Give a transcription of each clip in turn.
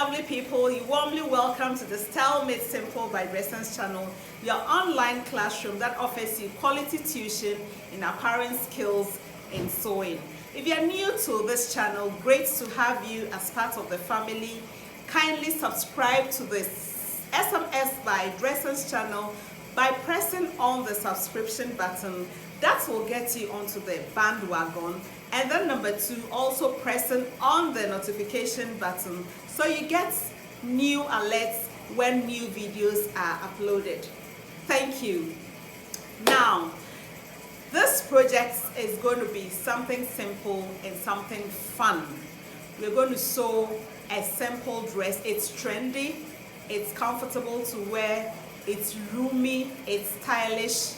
lovely people, you're warmly welcome to the Style Made Simple by Dressen's channel, your online classroom that offers you quality tuition in apparent skills in sewing. If you're new to this channel, great to have you as part of the family. Kindly subscribe to this SMS by Dressen's channel by pressing on the subscription button. That will get you onto the bandwagon. And then number 2, also pressing on the notification button so you get new alerts when new videos are uploaded. Thank you. Now, this project is going to be something simple and something fun. We're going to sew a simple dress. It's trendy, it's comfortable to wear, it's roomy, it's stylish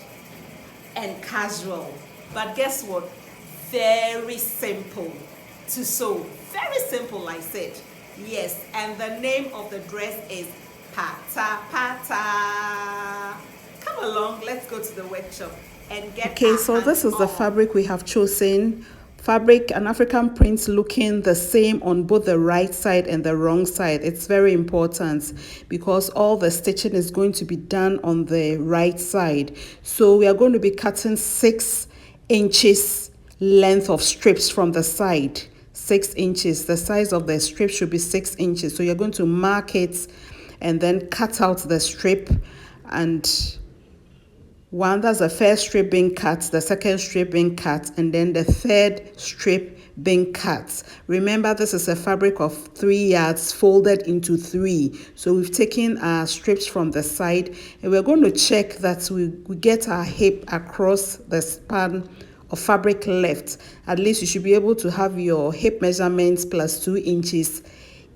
and casual. But guess what? Very simple to sew. Very simple, I said. Yes, and the name of the dress is Patapata. Come along, let's go to the workshop and get. Okay, so this is the fabric we have chosen. Fabric, an African print looking the same on both the right side and the wrong side. It's very important because all the stitching is going to be done on the right side. So we are going to be cutting 6 inches length of strips from the side. 6 inches. The size of the strip should be 6 inches. So you're going to mark it and then cut out the strip, and that's the first strip being cut, the second strip being cut, and then the third strip being cut. Remember, this is a fabric of 3 yards folded into 3. So we've taken our strips from the side and we're going to check that we get our hip across the span of fabric left. At least you should be able to have your hip measurements plus 2 inches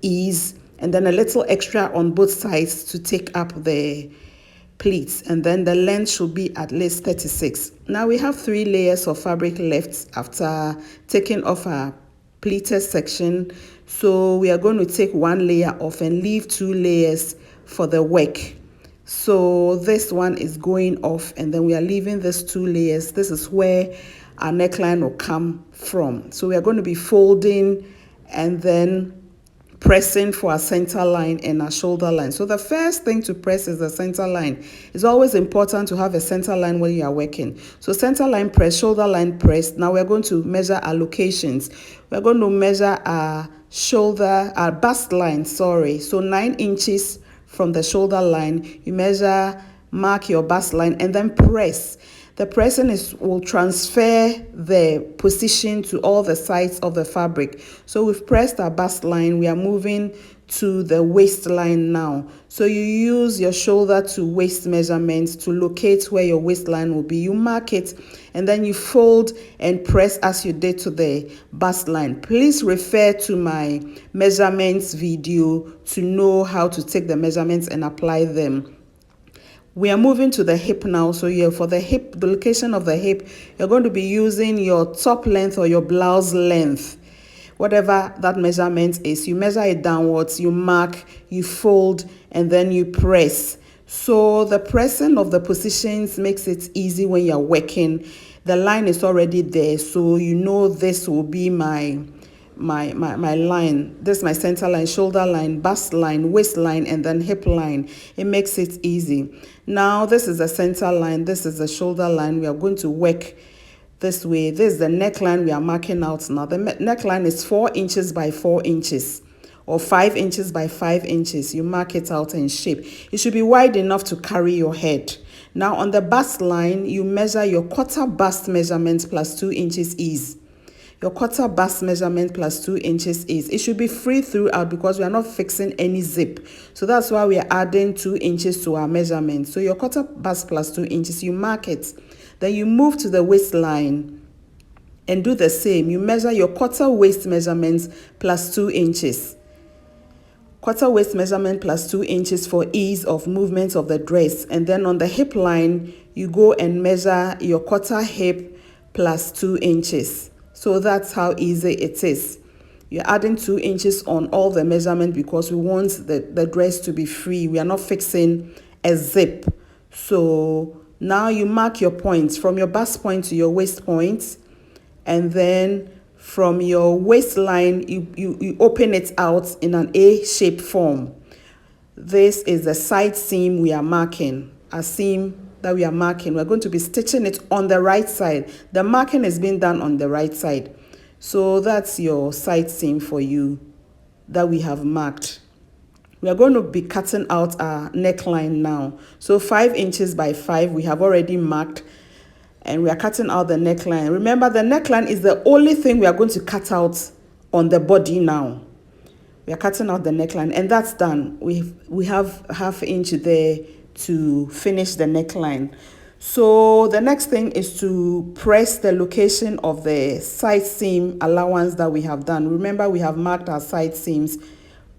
ease, and then a little extra on both sides to take up the pleats, and then the length should be at least 36. Now we have 3 layers of fabric left after taking off our pleated section. So we are going to take 1 layer off and leave 2 layers for the work. So this one is going off and then we are leaving these 2 layers. This is where our neckline will come from. So we are going to be folding and then pressing for our center line and our shoulder line. So the first thing to press is the center line. It's always important to have a center line when you are working. So center line press, shoulder line press. Now we're going to measure our locations. We're going to measure our bust line, sorry. So 9 inches from the shoulder line. You measure, mark your bust line and then press. The pressing will transfer the position to all the sides of the fabric. So we've pressed our bust line. We are moving to the waistline now. So you use your shoulder to waist measurements to locate where your waistline will be. You mark it and then you fold and press as you did to the bust line. Please refer to my measurements video to know how to take the measurements and apply them. We are moving to the hip now. So for the hip, the location of the hip, you're going to be using your top length or your blouse length. Whatever that measurement is, you measure it downwards, you mark, you fold, and then you press. So the pressing of the positions makes it easy when you're working. The line is already there, so you know this will be my line. This is my center line, shoulder line, bust line, waistline, and then hip line. It makes it easy. Now this is the center line, this is the shoulder line. We are going to work this way. This is the neckline we are marking out now. The neckline is 4 inches by 4 inches or 5 inches by 5 inches. You mark it out in shape. It should be wide enough to carry your head. Now on the bust line, you measure your quarter bust measurement plus 2 inches ease. Your quarter bust measurement plus 2 inches is. It should be free throughout because we are not fixing any zip. So that's why we are adding 2 inches to our measurement. So your quarter bust plus 2 inches, you mark it. Then you move to the waistline and do the same. You measure your quarter waist measurements plus 2 inches. Quarter waist measurement plus 2 inches for ease of movement of the dress. And then on the hip line, you go and measure your quarter hip plus 2 inches. So that's how easy it is. You're adding 2 inches on all the measurement because we want the dress to be free. We are not fixing a zip. So now you mark your points from your bust point to your waist point, and then from your waistline, you open it out in an A-shaped form. This is the side seam we are marking, a seam that we are marking. We're going to be stitching it on the right side. The marking is being done on the right side. So that's your side seam for you that we have marked. We are going to be cutting out our neckline now. So 5 inches by 5 we have already marked, and we are cutting out the neckline. Remember, the neckline is the only thing we are going to cut out on the body now. We are cutting out the neckline, and that's done. We have ½ inch there to finish the neckline. So the next thing is to press the location of the side seam allowance that we have done. Remember, we have marked our side seams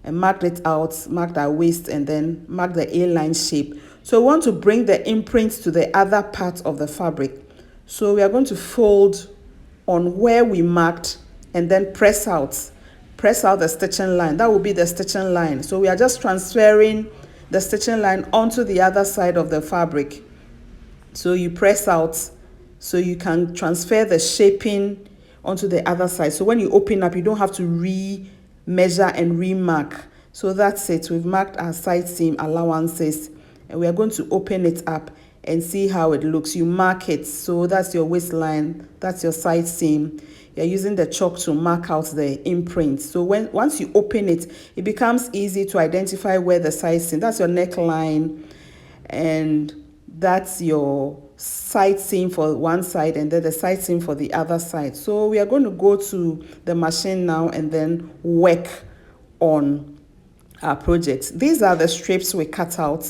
and marked it out, marked our waist, and then marked the A-line shape. So we want to bring the imprint to the other part of the fabric. So we are going to fold on where we marked and then press out the stitching line. That will be the stitching line. So we are just transferring the stitching line onto the other side of the fabric. So you press out so you can transfer the shaping onto the other side. So when you open up, you don't have to re-measure and remark. So that's it. We've marked our side seam allowances, and we are going to open it up and see how it looks. You mark it. So that's your waistline, that's your side seam. You're using the chalk to mark out the imprint. So once you open it, it becomes easy to identify where the side seam, that's your neckline, and that's your side seam for one side, and then the side seam for the other side. So we are going to go to the machine now and then work on our project. These are the strips we cut out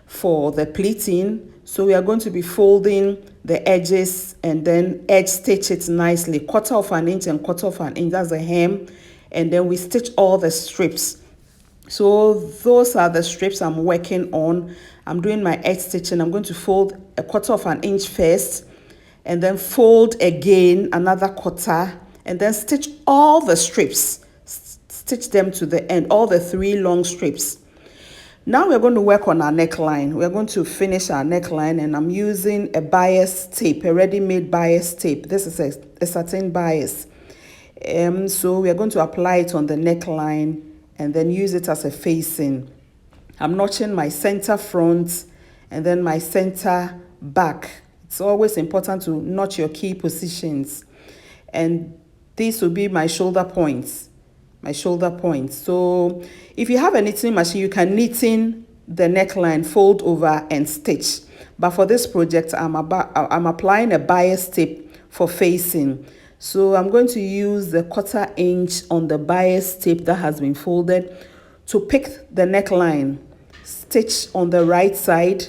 for the pleating. So we are going to be folding the edges and then edge stitch it nicely, 1/4 inch and 1/4 inch, that's the hem, and then we stitch all the strips. So those are the strips I'm working on. I'm doing my edge stitching. I'm going to fold 1/4 inch first, and then fold again another 1/4, and then stitch all the strips, stitch them to the end, all the 3 long strips. Now we're going to work on our neckline. We're going to finish our neckline, and I'm using a bias tape, a ready-made bias tape. This is a satin bias. So we are going to apply it on the neckline and then use it as a facing. I'm notching my center front and then my center back. It's always important to notch your key positions. And these will be my shoulder points. So if you have a knitting machine, you can knit in the neckline, fold over and stitch. But for this project, I'm applying a bias tape for facing. So I'm going to use the 1/4 inch on the bias tape that has been folded to pick the neckline, stitch on the right side.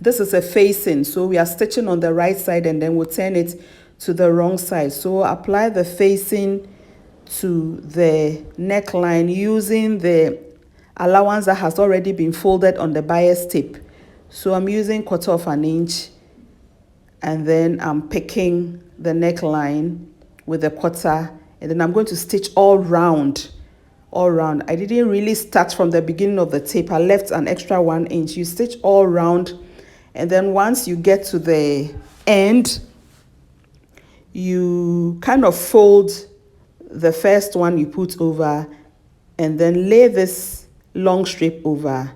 This is a facing, so we are stitching on the right side and then we'll turn it to the wrong side. So apply the facing to the neckline using the allowance that has already been folded on the bias tape. So I'm using 1/4 inch, and then I'm picking the neckline with a 1/4, and then I'm going to stitch all round. I didn't really start from the beginning of the tape. I left an extra 1 inch. You stitch all round, and then once you get to the end, you kind of fold the first one you put over, and then lay this long strip over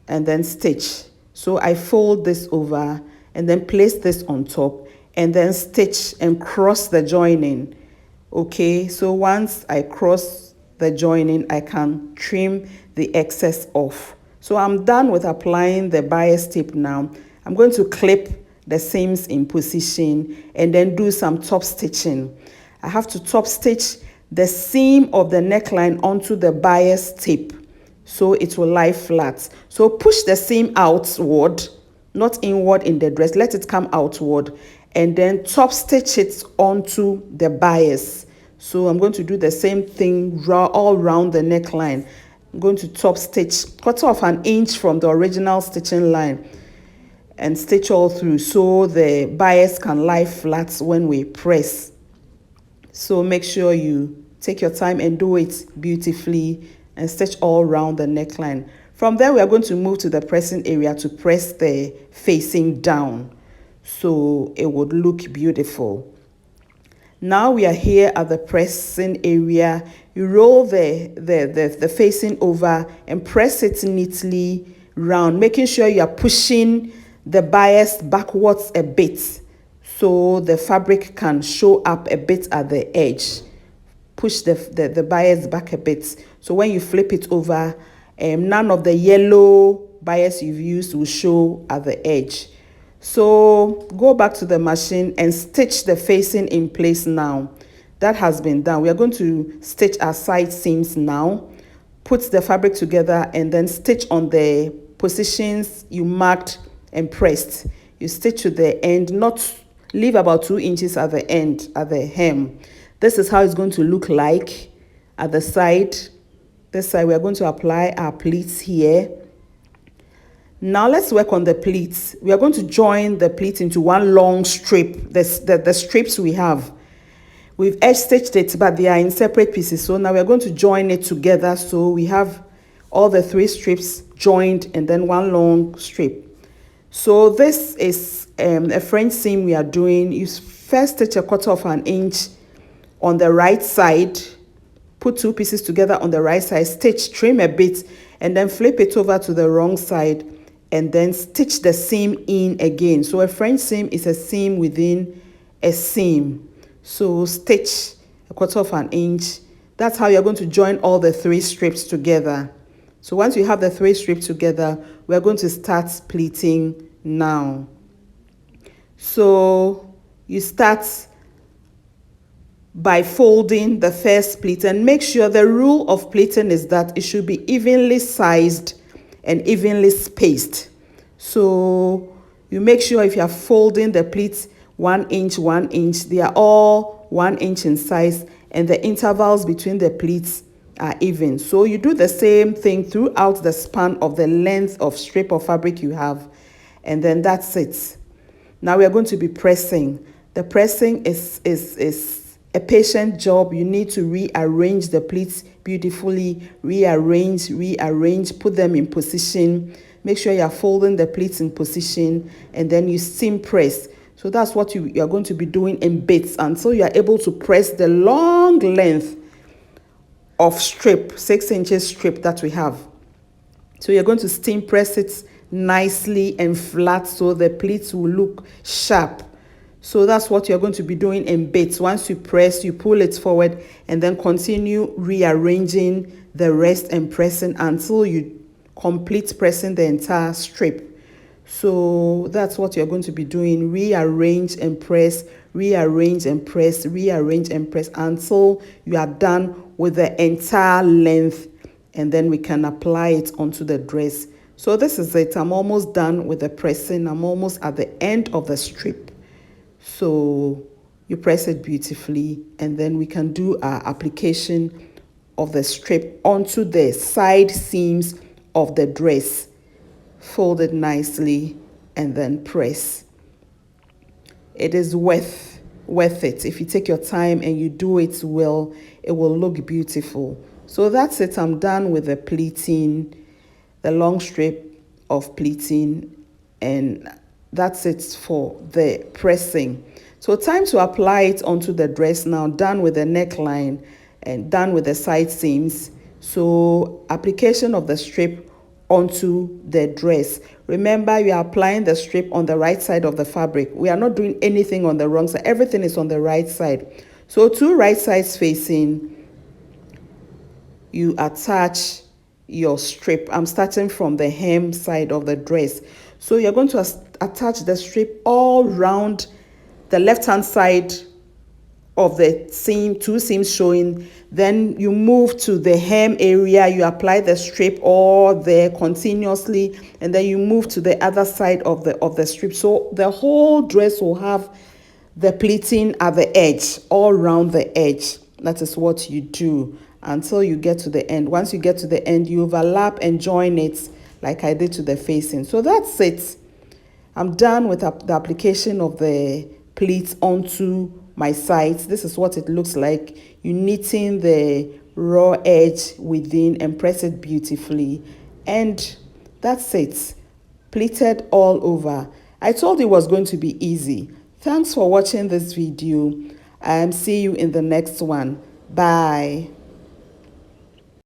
and then stitch. So I fold this over and then place this on top and then stitch and cross the joining. Okay, so once I cross the joining, I can trim the excess off. So I'm done with applying the bias tape now. I'm going to clip the seams in position and then do some top stitching. I have to top stitch the seam of the neckline onto the bias tape so it will lie flat. So push the seam outward, not inward in the dress. Let it come outward and then top stitch it onto the bias. So I'm going to do the same thing all around the neckline. I'm going to top stitch 1/4 inch from the original stitching line and stitch all through so the bias can lie flat when we press. So make sure you take your time and do it beautifully and stitch all around the neckline. From there, we are going to move to the pressing area to press the facing down so it would look beautiful. Now we are here at the pressing area. You roll the facing over and press it neatly round, making sure you are pushing the bias backwards a bit so the fabric can show up a bit at the edge. Push the bias back a bit. So when you flip it over, none of the yellow bias you've used will show at the edge. So go back to the machine and stitch the facing in place now. That has been done. We are going to stitch our side seams now. Put the fabric together and then stitch on the positions you marked and pressed. You stitch to the end, not leave about 2 inches at the end, at the hem. This is how it's going to look like at the side. This side, we are going to apply our pleats here. Now let's work on the pleats. We are going to join the pleats into one long strip. The strips we have, we've edge stitched it, but they are in separate pieces. So now we are going to join it together. So we have all the 3 strips joined and then one long strip. So this is a French seam we are doing. You first stitch a 1/4 of an inch on the right side, put 2 pieces together on the right side, stitch, trim a bit, and then flip it over to the wrong side, and then stitch the seam in again. So a French seam is a seam within a seam. So stitch a 1/4 of an inch. That's how you're going to join all the 3 strips together. So once you have the 3 strips together, we're going to start pleating now. So you start by folding the first pleat, and make sure the rule of pleating is that it should be evenly sized and evenly spaced. So you make sure if you are folding the pleats 1 inch, 1 inch, they are all 1 inch in size, and the intervals between the pleats are even. So you do the same thing throughout the span of the length of strip of fabric you have, and then that's it. Now we are going to be pressing. The pressing is a patient job. You need to rearrange the pleats beautifully, rearrange, put them in position. Make sure you are folding the pleats in position, and then you seam press. So that's what you are going to be doing in bits until you are able to press the long length of strip, 6 inches strip that we have. So you're going to steam press it nicely and flat so the pleats will look sharp. So that's what you're going to be doing in bits. Once you press, you pull it forward and then continue rearranging the rest and pressing until you complete pressing the entire strip. So that's what you're going to be doing. Rearrange and press, rearrange and press, rearrange and press until you are done with the entire length, and then we can apply it onto the dress. So this is it. I'm almost done with the pressing. I'm almost at the end of the strip. So you press it beautifully, and then we can do our application of the strip onto the side seams of the dress. Fold it nicely and then press. It is worth it. If you take your time and you do it well, it will look beautiful. So that's it. I'm done with the pleating, the long strip of pleating, and that's it for the pressing. So time to apply it onto the dress now. Done with the neckline and done with the side seams. So application of the strip onto the dress. Remember, you are applying the strip on the right side of the fabric. We are not doing anything on the wrong side. Everything is on the right side. So 2 right sides facing, you attach your strip. I'm starting from the hem side of the dress. So you're going to attach the strip all round the left-hand side of the seam, 2 seams showing. Then you move to the hem area, you apply the strip all there continuously, and then you move to the other side of the strip. So the whole dress will have the pleating at the edge, all around the edge. That is what you do until you get to the end. Once you get to the end, you overlap and join it like I did to the facing. So that's it. I'm done with the application of the pleats onto my sides. This is what it looks like. You knitting the raw edge within and press it beautifully, and that's it. Pleated all over. I told you it was going to be easy. Thanks for watching this video. See you in the next one. Bye.